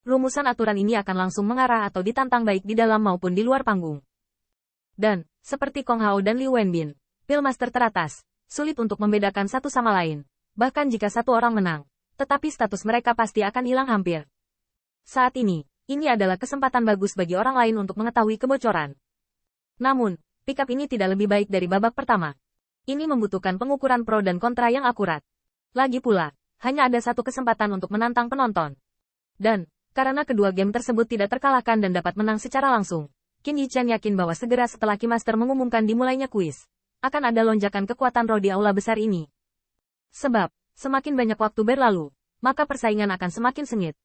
Rumusan aturan ini akan langsung mengarah atau ditantang baik di dalam maupun di luar panggung. Dan, seperti Kong Hao dan Liu Wenbin, Pillmaster teratas, sulit untuk membedakan satu sama lain. Bahkan jika satu orang menang, tetapi status mereka pasti akan hilang hampir. Saat ini adalah kesempatan bagus bagi orang lain untuk mengetahui kebocoran. Namun, pick-up ini tidak lebih baik dari babak pertama. Ini membutuhkan pengukuran pro dan kontra yang akurat. Lagi pula, hanya ada satu kesempatan untuk menantang penonton. Dan, karena kedua game tersebut tidak terkalahkan dan dapat menang secara langsung, Qin Yichen yakin bahwa segera setelah Keymaster mengumumkan dimulainya kuis, akan ada lonjakan kekuatan roh di aula besar ini. Sebab, semakin banyak waktu berlalu, maka persaingan akan semakin sengit.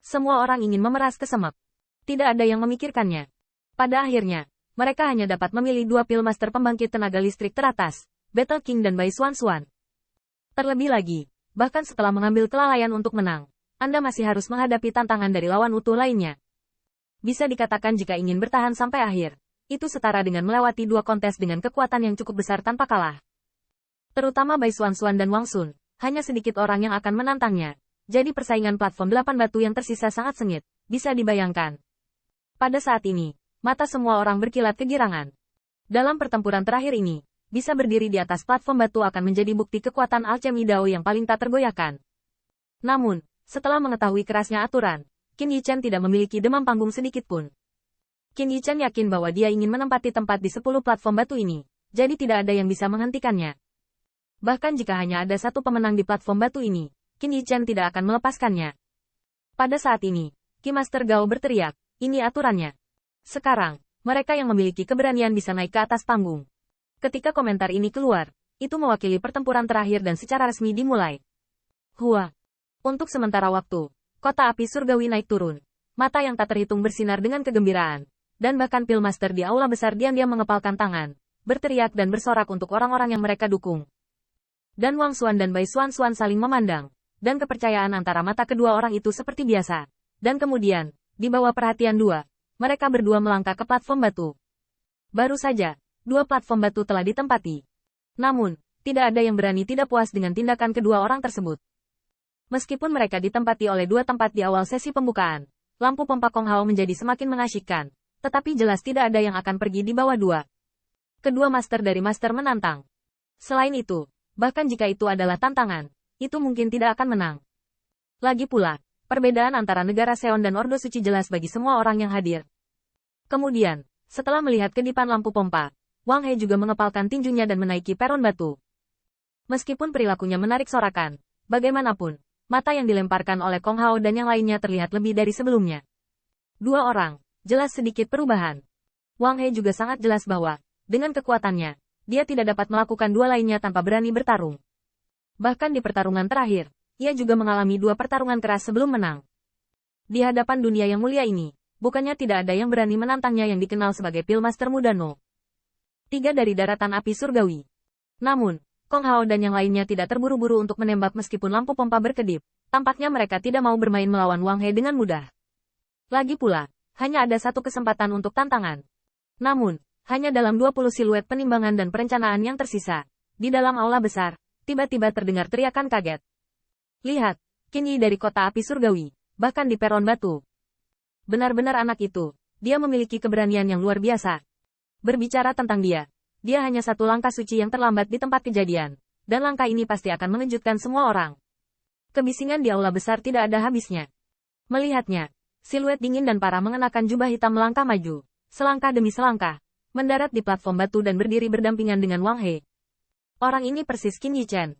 Semua orang ingin memeras kesemek. Tidak ada yang memikirkannya. Pada akhirnya, mereka hanya dapat memilih dua Pillmaster pembangkit tenaga listrik teratas, Battle King dan Bai Xuan. Terlebih lagi, bahkan setelah mengambil kelalaian untuk menang, Anda masih harus menghadapi tantangan dari lawan utuh lainnya. Bisa dikatakan jika ingin bertahan sampai akhir, itu setara dengan melewati dua kontes dengan kekuatan yang cukup besar tanpa kalah. Terutama Bai Xuan dan Wang Sun, hanya sedikit orang yang akan menantangnya. Jadi persaingan platform 8 batu yang tersisa sangat sengit, bisa dibayangkan. Pada saat ini, mata semua orang berkilat kegirangan. Dalam pertempuran terakhir ini, bisa berdiri di atas platform batu akan menjadi bukti kekuatan alchemy Dao yang paling tak tergoyahkan. Namun, setelah mengetahui kerasnya aturan, Qin Yichen tidak memiliki demam panggung sedikit pun. Qin Yichen yakin bahwa dia ingin menempati tempat di 10 platform batu ini, jadi tidak ada yang bisa menghentikannya. Bahkan jika hanya ada satu pemenang di platform batu ini, Qin Yichen tidak akan melepaskannya. Pada saat ini, Keymaster Gao berteriak, ini aturannya. Sekarang, mereka yang memiliki keberanian bisa naik ke atas panggung. Ketika komentar ini keluar, itu mewakili pertempuran terakhir dan secara resmi dimulai. Hua. Untuk sementara waktu, kota api surgawi naik turun. Mata yang tak terhitung bersinar dengan kegembiraan. Dan bahkan Pillmaster di aula besar diam-diam mengepalkan tangan, berteriak dan bersorak untuk orang-orang yang mereka dukung. Dan Wang Xuan dan Bai Xuan saling memandang, dan kepercayaan antara mata kedua orang itu seperti biasa. Dan kemudian, di bawah perhatian dua, mereka berdua melangkah ke platform batu. Baru saja, dua platform batu telah ditempati. Namun, tidak ada yang berani tidak puas dengan tindakan kedua orang tersebut. Meskipun mereka ditempati oleh dua tempat di awal sesi pembukaan, lampu pompa Kong Hao menjadi semakin mengasyikkan, tetapi jelas tidak ada yang akan pergi di bawah dua. Kedua master dari master menantang. Selain itu, bahkan jika itu adalah tantangan, itu mungkin tidak akan menang. Lagi pula, perbedaan antara negara Seon dan Ordo Suci jelas bagi semua orang yang hadir. Kemudian, setelah melihat kedipan lampu pompa, Wang He juga mengepalkan tinjunya dan menaiki peron batu. Meskipun perilakunya menarik sorakan, bagaimanapun, mata yang dilemparkan oleh Kong Hao dan yang lainnya terlihat lebih dari sebelumnya. Dua orang, jelas sedikit perubahan. Wang He juga sangat jelas bahwa, dengan kekuatannya, dia tidak dapat melakukan dua lainnya tanpa berani bertarung. Bahkan di pertarungan terakhir, ia juga mengalami dua pertarungan keras sebelum menang. Di hadapan dunia yang mulia ini, bukannya tidak ada yang berani menantangnya yang dikenal sebagai Pillmaster Mudano. 3 dari daratan api surgawi. Namun, Kong Hao dan yang lainnya tidak terburu-buru untuk menembak meskipun lampu pompa berkedip. Tampaknya mereka tidak mau bermain melawan Wang He dengan mudah. Lagi pula, hanya ada satu kesempatan untuk tantangan. Namun, hanya dalam 20 siluet penimbangan dan perencanaan yang tersisa. Di dalam aula besar, tiba-tiba terdengar teriakan kaget. Lihat, Qin Yi dari kota api surgawi, bahkan di peron batu. Benar-benar anak itu, dia memiliki keberanian yang luar biasa. Berbicara tentang dia hanya satu langkah suci yang terlambat di tempat kejadian, dan langkah ini pasti akan mengejutkan semua orang. Kebisingan di aula besar tidak ada habisnya. Melihatnya, siluet dingin dan parah mengenakan jubah hitam melangkah maju, selangkah demi selangkah, mendarat di platform batu dan berdiri berdampingan dengan Wang He. Orang ini persis Qin Yichen.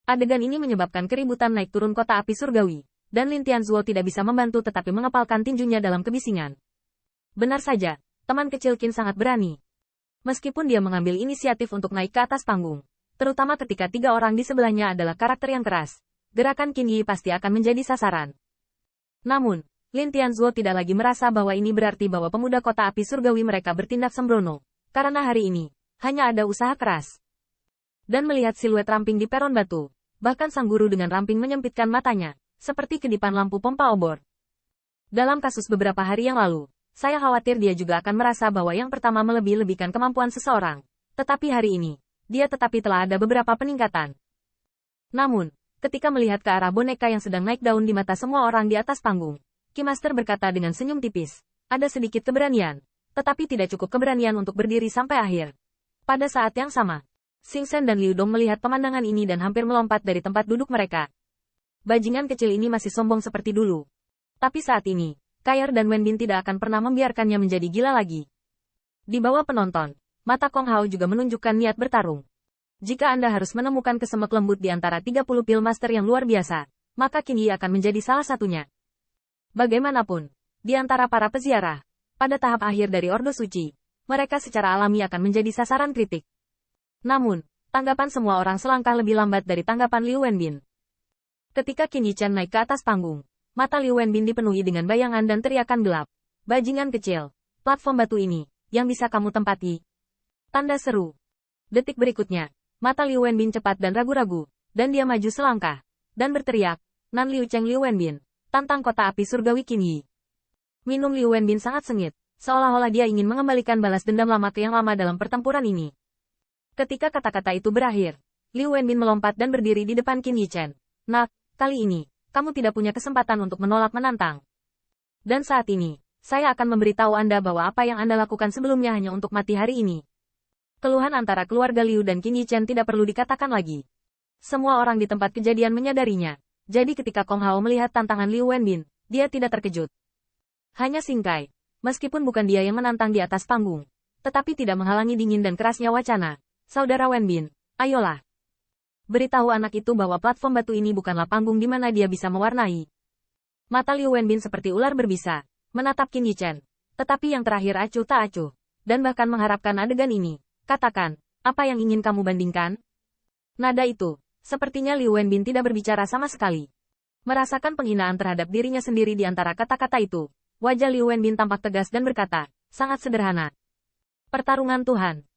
Adegan ini menyebabkan keributan naik turun kota api surgawi, dan Lin Tianzuo tidak bisa membantu tetapi mengepalkan tinjunya dalam kebisingan. Benar saja, teman kecil Qin sangat berani. Meskipun dia mengambil inisiatif untuk naik ke atas panggung, terutama ketika 3 orang di sebelahnya adalah karakter yang keras, gerakan Qin Yi pasti akan menjadi sasaran. Namun, Lin Tianzuo tidak lagi merasa bahwa ini berarti bahwa pemuda kota api surgawi mereka bertindak sembrono, karena hari ini, hanya ada usaha keras. Dan melihat siluet ramping di peron batu, bahkan sang guru dengan ramping menyempitkan matanya, seperti kedipan lampu pompa obor. Dalam kasus beberapa hari yang lalu, saya khawatir dia juga akan merasa bahwa yang pertama melebih-lebihkan kemampuan seseorang. Tetapi hari ini, dia telah ada beberapa peningkatan. Namun, ketika melihat ke arah boneka yang sedang naik daun di mata semua orang di atas panggung, Ki Master berkata dengan senyum tipis. Ada sedikit keberanian, tetapi tidak cukup keberanian untuk berdiri sampai akhir. Pada saat yang sama, Xing Shen dan Liu Dong melihat pemandangan ini dan hampir melompat dari tempat duduk mereka. Bajingan kecil ini masih sombong seperti dulu. Tapi saat ini, Kair dan Wen Bin tidak akan pernah membiarkannya menjadi gila lagi. Di bawah penonton, mata Kong Hao juga menunjukkan niat bertarung. Jika Anda harus menemukan kesemek lembut di antara 30 Pil Master yang luar biasa, maka Qin Yi akan menjadi salah satunya. Bagaimanapun, di antara para peziarah, pada tahap akhir dari Ordo Suci, mereka secara alami akan menjadi sasaran kritik. Namun, tanggapan semua orang selangkah lebih lambat dari tanggapan Liu Wenbin. Ketika Qin Yi Chen naik ke atas panggung, mata Liu Wenbin dipenuhi dengan bayangan dan teriakan gelap. Bajingan kecil, platform batu ini, yang bisa kamu tempati. Tanda seru. Detik berikutnya, mata Liu Wenbin cepat dan ragu-ragu, dan dia maju selangkah, dan berteriak, Nan Liu Cheng Liu Wenbin, tantang kota api surgawi Qin Yi. Minum Liu Wenbin sangat sengit, seolah-olah dia ingin mengembalikan balas dendam lama ke yang lama dalam pertempuran ini. Ketika kata-kata itu berakhir, Liu Wenbin melompat dan berdiri di depan Qin Yi Chen. Nak, kali ini, kamu tidak punya kesempatan untuk menolak menantang. Dan saat ini, saya akan memberitahu Anda bahwa apa yang Anda lakukan sebelumnya hanya untuk mati hari ini. Keluhan antara keluarga Liu dan Qin Yi Chen tidak perlu dikatakan lagi. Semua orang di tempat kejadian menyadarinya. Jadi ketika Kong Hao melihat tantangan Liu Wenbin, dia tidak terkejut. Hanya Xing Kai, meskipun bukan dia yang menantang di atas panggung, tetapi tidak menghalangi dingin dan kerasnya wacana. Saudara Wenbin, ayolah. Beritahu anak itu bahwa platform batu ini bukanlah panggung di mana dia bisa mewarnai. Mata Liu Wenbin seperti ular berbisa, menatap Qin Yi Chen. Tetapi yang terakhir acuh tak acuh, dan bahkan mengharapkan adegan ini. Katakan, apa yang ingin kamu bandingkan? Nada itu, sepertinya Liu Wenbin tidak berbicara sama sekali. Merasakan penghinaan terhadap dirinya sendiri di antara kata-kata itu, wajah Liu Wenbin tampak tegas dan berkata, sangat sederhana. Pertarungan Tuhan.